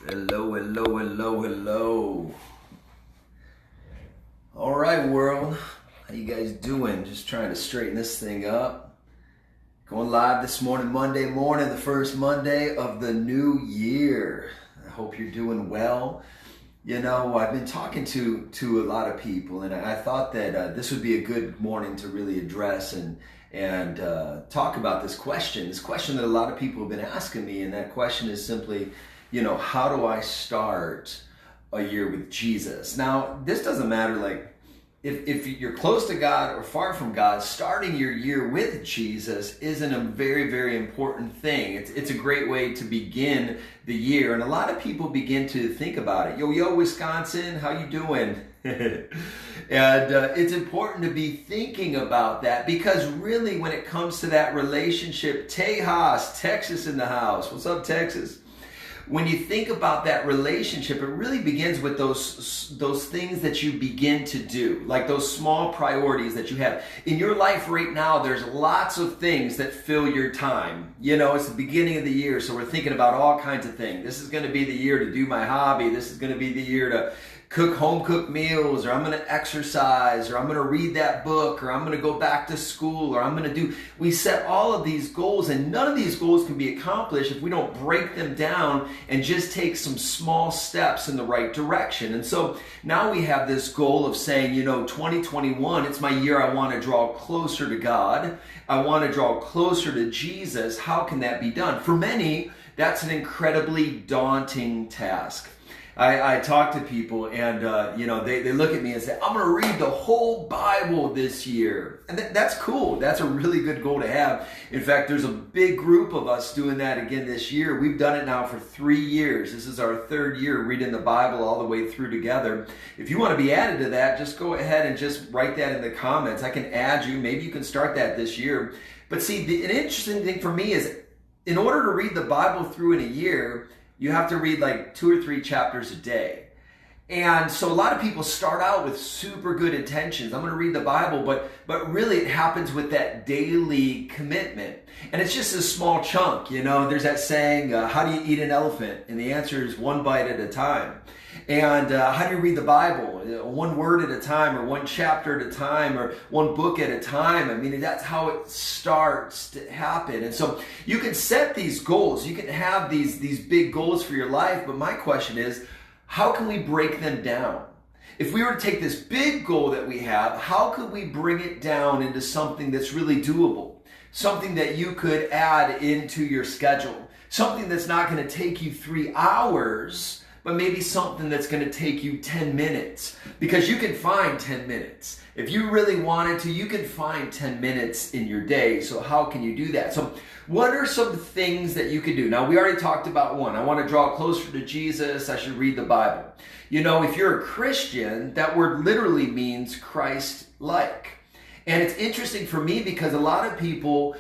Hello, hello, hello, hello. All right, world. How you guys doing? Just trying to straighten this thing up. Going live this morning, Monday morning, the first Monday of the new year. I hope you're doing well. You know, I've been talking to a lot of people, and I thought that this would be a good morning to really address and talk about this question that a lot of people have been asking me, and that question is simply, how do I start a year with Jesus? Now, this doesn't matter, like, if you're close to God or far from God, starting your year with Jesus isn't a very, very important thing. It's a great way to begin the year. And a lot of people begin to think about it. Yo, Wisconsin, how you doing? And it's important to be thinking about that, because really when it comes to that relationship, Tejas, Texas in the house. What's up, Texas? When you think about that relationship, it really begins with those things that you begin to do, like those small priorities that you have. In your life right now, there's lots of things that fill your time. It's the beginning of the year, so we're thinking about all kinds of things. This is going to be the year to do my hobby. This is going to be the year to cook home-cooked meals, or I'm going to exercise, or I'm going to read that book, or I'm going to go back to school, or I'm going to do... We set all of these goals, and none of these goals can be accomplished if we don't break them down and just take some small steps in the right direction. And so now we have this goal of saying, 2021, it's my year. I want to draw closer to God. I want to draw closer to Jesus. How can that be done? For many, that's an incredibly daunting task. I talk to people, and they look at me and say, I'm going to read the whole Bible this year. And that's cool. That's a really good goal to have. In fact, there's a big group of us doing that again this year. We've done it now for 3 years. This is our third year reading the Bible all the way through together. If you want to be added to that, just go ahead and just write that in the comments. I can add you. Maybe you can start that this year. But see, an interesting thing for me is, in order to read the Bible through in a year, you have to read like 2 or 3 chapters a day. And so a lot of people start out with super good intentions. I'm going to read the Bible, but really it happens with that daily commitment. And it's just a small chunk. There's that saying, how do you eat an elephant? And the answer is 1 bite at a time. And how do you read the Bible? 1 word at a time, or 1 chapter at a time, or 1 book at a time. I mean, that's how it starts to happen. And so you can set these goals. You can have these big goals for your life. But my question is, how can we break them down? If we were to take this big goal that we have, how could we bring it down into something that's really doable? Something that you could add into your schedule. Something that's not going to take you 3 hours, but maybe something that's going to take you 10 minutes. Because you can find 10 minutes. If you really wanted to, you can find 10 minutes in your day. So how can you do that? So what are some things that you could do? Now, we already talked about 1. I want to draw closer to Jesus. I should read the Bible. If you're a Christian, that word literally means Christ-like. And it's interesting for me because a lot of people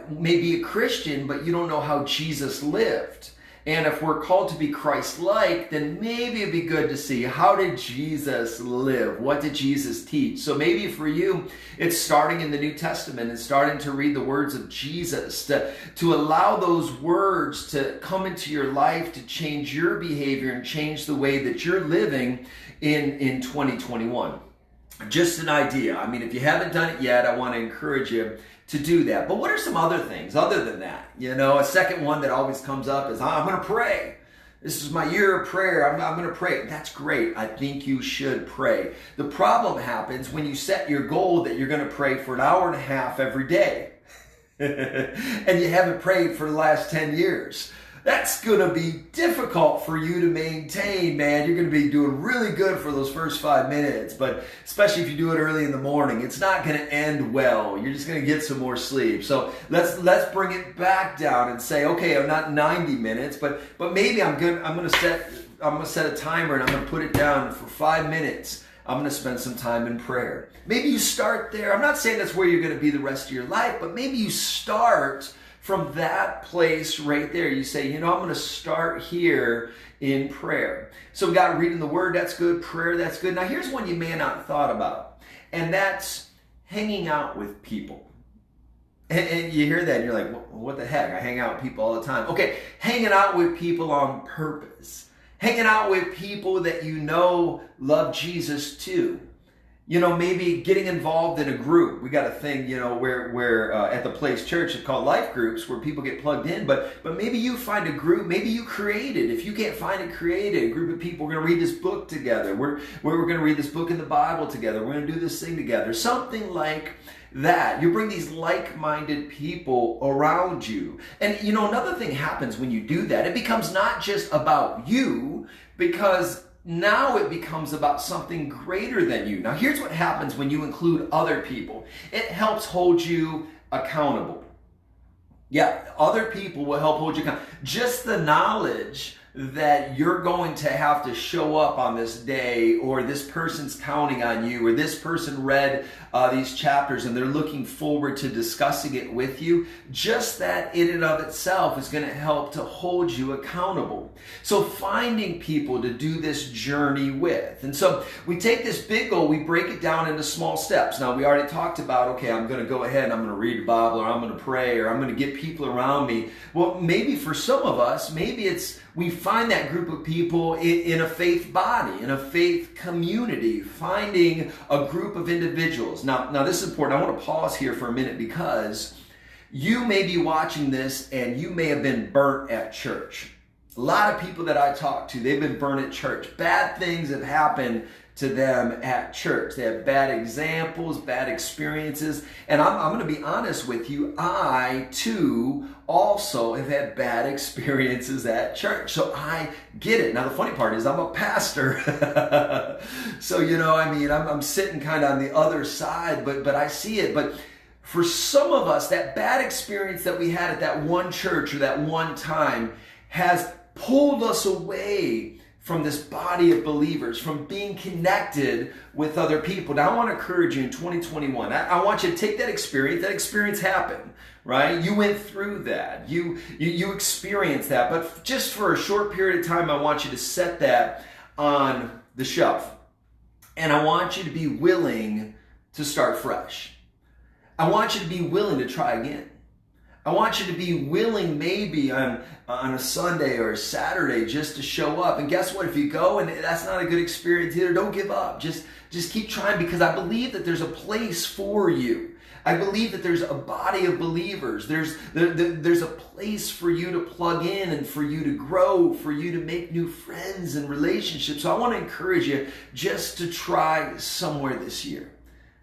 may be a Christian, but you don't know how Jesus lived. And if we're called to be Christ-like, then maybe it'd be good to see, how did Jesus live? What did Jesus teach? So maybe for you, it's starting in the New Testament and starting to read the words of Jesus, to allow those words to come into your life, to change your behavior and change the way that you're living in 2021. Just an idea. I mean, if you haven't done it yet, I want to encourage you to do that. But what are some other things other than that? A second one that always comes up is, I'm going to pray. This is my year of prayer. I'm going to pray. That's great. I think you should pray. The problem happens when you set your goal that you're going to pray for 1.5 hours every day. And you haven't prayed for the last 10 years. That's going to be difficult for you to maintain, man. You're going to be doing really good for those first 5 minutes, but especially if you do it early in the morning, it's not going to end well. You're just going to get some more sleep. So let's bring it back down and say, okay, I'm not 90 minutes, but maybe I'm going to set a timer, and I'm going to put it down for 5 minutes. I'm going to spend some time in prayer. Maybe you start there. I'm not saying that's where you're going to be the rest of your life, but maybe you start from that place right there. You say, I'm going to start here in prayer. So we got reading the Word, that's good. Prayer, that's good. Now here's one you may not have thought about, and that's hanging out with people. And you hear that and you're like, what the heck? I hang out with people all the time. Okay, hanging out with people on purpose. hanging out with people that you know love Jesus too. Maybe getting involved in a group. We got a thing, where at the Place Church it's called life groups where people get plugged in. But maybe you find a group. Maybe you create it. If you can't find it, create it. A group of people. We're going to read this book together. We're going to read this book in the Bible together. We're going to do this thing together. Something like that. You bring these like-minded people around you. And another thing happens when you do that. It becomes not just about you, because now it becomes about something greater than you. Now, here's what happens when you include other people. It helps hold you accountable. Yeah, other people will help hold you accountable. Just the knowledge that you're going to have to show up on this day, or this person's counting on you, or this person read these chapters and they're looking forward to discussing it with you, just that in and of itself is going to help to hold you accountable. So finding people to do this journey with. And so we take this big goal, we break it down into small steps. Now, we already talked about, okay, I'm going to go ahead and I'm going to read the Bible, or I'm going to pray, or I'm going to get people around me. Well, maybe for some of us, maybe it's we find that group of people in a faith body, in a faith community, finding a group of individuals. Now this is important. I want to pause here for a minute, because you may be watching this and you may have been burnt at church. A lot of people that I talk to, they've been burnt at church. Bad things have happened to them at church. They have bad examples, bad experiences. And I'm going to be honest with you, I too also have had bad experiences at church. So I get it. Now the funny part is I'm a pastor. So, I'm sitting kind of on the other side, but I see it. But for some of us, that bad experience that we had at that one church or that one time has pulled us away from this body of believers, from being connected with other people. Now, I want to encourage you in 2021. I want you to take that experience. That experience happened, right? You went through that. You experienced that. But just for a short period of time, I want you to set that on the shelf. And I want you to be willing to start fresh. I want you to be willing to try again. I want you to be willing maybe on a Sunday or a Saturday just to show up. And guess what? If you go and that's not a good experience either, don't give up. Just keep trying, because I believe that there's a place for you. I believe that there's a body of believers. There's a place for you to plug in and for you to grow, for you to make new friends and relationships. So I want to encourage you just to try somewhere this year.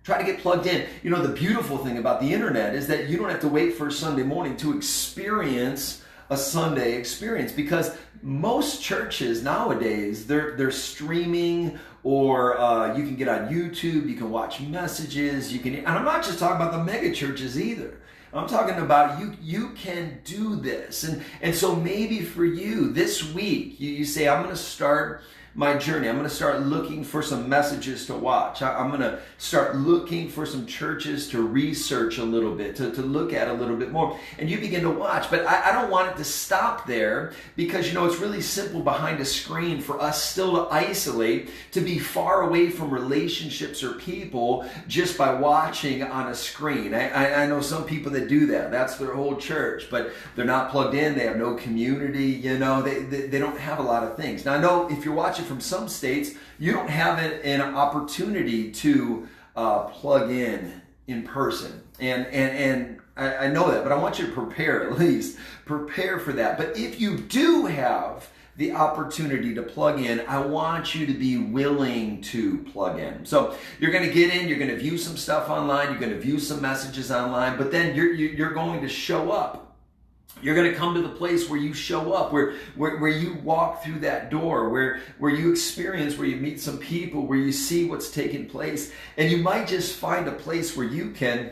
Try to get plugged in. The beautiful thing about the internet is that you don't have to wait for a Sunday morning to experience a Sunday experience, because most churches nowadays, they're streaming, or you can get on YouTube, you can watch messages, and I'm not just talking about the mega churches either. I'm talking about you can do this. And so maybe for you this week, you say, I'm going to start my journey. I'm going to start looking for some messages to watch. I'm going to start looking for some churches to research a little bit, to look at a little bit more. And you begin to watch. But I don't want it to stop there, because, it's really simple behind a screen for us still to isolate, to be far away from relationships or people just by watching on a screen. I know some people that do that. That's their whole church, but they're not plugged in. They have no community. They don't have a lot of things. Now, I know if you're watching from some states, you don't have an opportunity to plug in person, and I know that, but I want you to prepare, at least prepare for that. But if you do have the opportunity to plug in, I want you to be willing to plug in. So you're going to get in, you're going to view some stuff online, you're going to view some messages online, but then you're going to show up. You're going to come to the place where you show up, where you walk through that door, where you experience, where you meet some people, where you see what's taking place. And you might just find a place where you can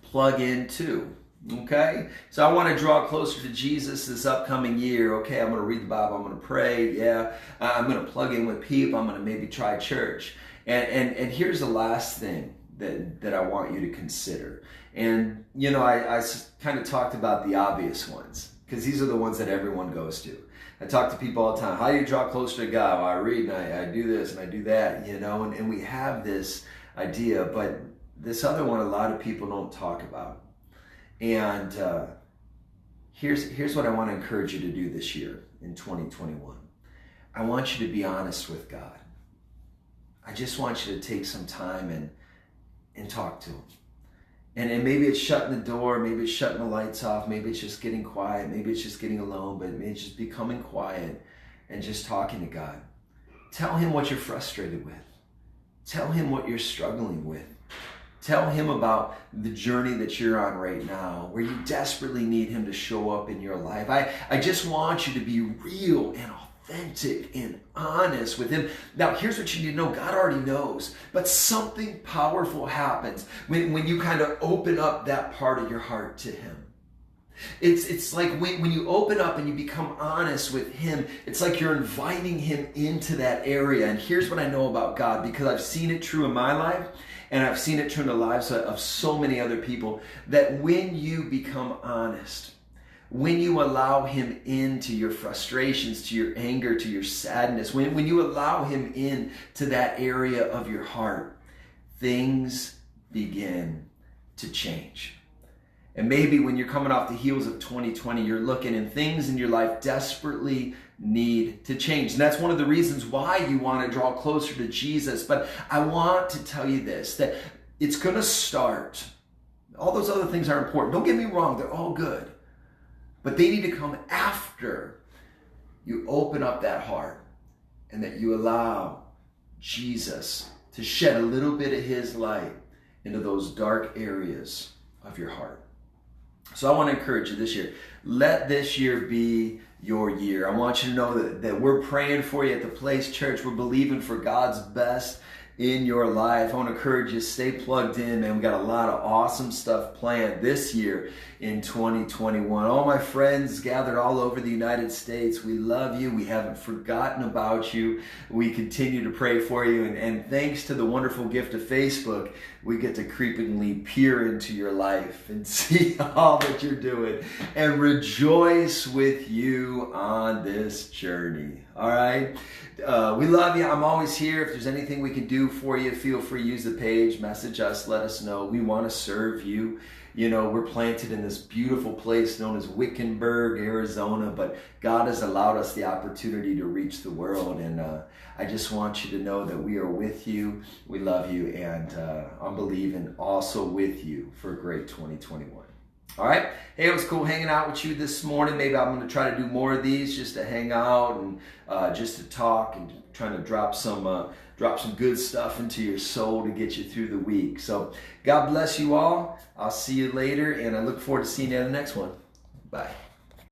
plug in too. Okay? So I want to draw closer to Jesus this upcoming year. Okay, I'm going to read the Bible. I'm going to pray. Yeah. I'm going to plug in with people. I'm going to maybe try church. And here's the last thing that I want you to consider. And, I kind of talked about the obvious ones, because these are the ones that everyone goes to. I talk to people all the time. How do you draw closer to God? Well, I read and I do this and I do that, and we have this idea, but this other one a lot of people don't talk about. And here's what I want to encourage you to do this year in 2021. I want you to be honest with God. I just want you to take some time and talk to him. And maybe it's shutting the door, maybe it's shutting the lights off, maybe it's just getting quiet, maybe it's just getting alone, but maybe it's just becoming quiet and just talking to God. Tell him what you're frustrated with. Tell him what you're struggling with. Tell him about the journey that you're on right now, where you desperately need him to show up in your life. I just want you to be real and authentic and honest with him. Now, here's what you need to know. God already knows, but something powerful happens when you kind of open up that part of your heart to him. It's like when you open up and you become honest with him, it's like you're inviting him into that area. And here's what I know about God, because I've seen it true in my life, and I've seen it true in the lives of so many other people, that when you become honest, when you allow him into your frustrations, to your anger, to your sadness, when you allow him in to that area of your heart, things begin to change. And maybe when you're coming off the heels of 2020, you're looking and things in your life desperately need to change. And that's one of the reasons why you want to draw closer to Jesus. But I want to tell you this, that it's going to start. All those other things are important. Don't get me wrong, they're all good. But they need to come after you open up that heart and that you allow Jesus to shed a little bit of his light into those dark areas of your heart. So I want to encourage you this year. Let this year be your year. I want you to know that we're praying for you at the Place Church. We're believing for God's best in your life. I want to encourage you, stay plugged in, man. We got a lot of awesome stuff planned this year in 2021. All my friends gathered all over the United States, we love you. We haven't forgotten about you. We continue to pray for you. And thanks to the wonderful gift of Facebook, we get to creepingly peer into your life and see all that you're doing and rejoice with you on this journey. All right? We love you. I'm always here. If there's anything we can do for you, feel free to use the page, message us, let us know. We want to serve you. You know, we're planted in this beautiful place known as Wickenburg, Arizona, but God has allowed us the opportunity to reach the world. And I just want you to know that we are with you. We love you. And I'm believing also with you for a great 2021. All right. Hey, it was cool hanging out with you this morning. Maybe I'm going to try to do more of these just to hang out and just to talk and trying to drop some good stuff into your soul to get you through the week. So God bless you all. I'll see you later, and I look forward to seeing you in the next one. Bye.